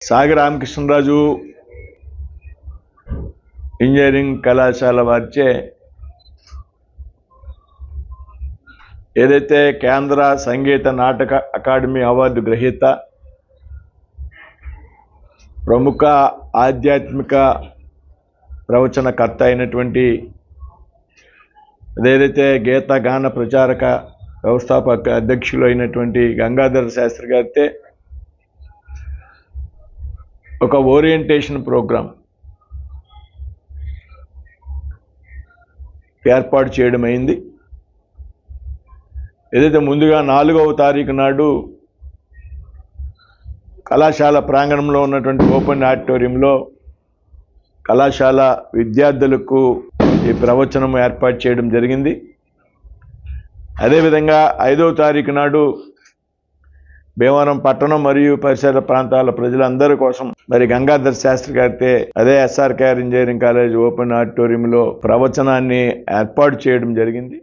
సాగి రామకృష్ణరాజు ఇంజనీరింగ్ కళాశాల వారిచే ఏదైతే కేంద్ర సంగీత నాటక అకాడమీ అవార్డు గ్రహీత, ప్రముఖ ఆధ్యాత్మిక ప్రవచనకర్త అయినటువంటి అదేదైతే గీత గాన ప్రచారక వ్యవస్థాపక అధ్యక్షులు అయినటువంటి గంగాధర శాస్త్రి గారితే ఒక ఓరియంటేషన్ ప్రోగ్రాం ఏర్పాటు చేయడం అయింది. ఏదైతే ముందుగా 4వ తారీఖు నాడు కళాశాల ప్రాంగణంలో ఉన్నటువంటి ఓపెన్ ఆడిటోరియంలో కళాశాల విద్యార్థులకు ఈ ప్రవచనం ఏర్పాటు చేయడం జరిగింది. అదేవిధంగా 5వ తారీఖు నాడు భీమవరం పట్టణం మరియు పరిసర ప్రాంతాల ప్రజలందరి కోసం మరి గంగాధర శాస్త్రి గారితే అదే ఎస్ఆర్కేఆర్ ఇంజనీరింగ్ కాలేజ్ ఓపెన్ ఆడిటోరియంలో ప్రవచనాన్ని ఏర్పాటు చేయడం జరిగింది.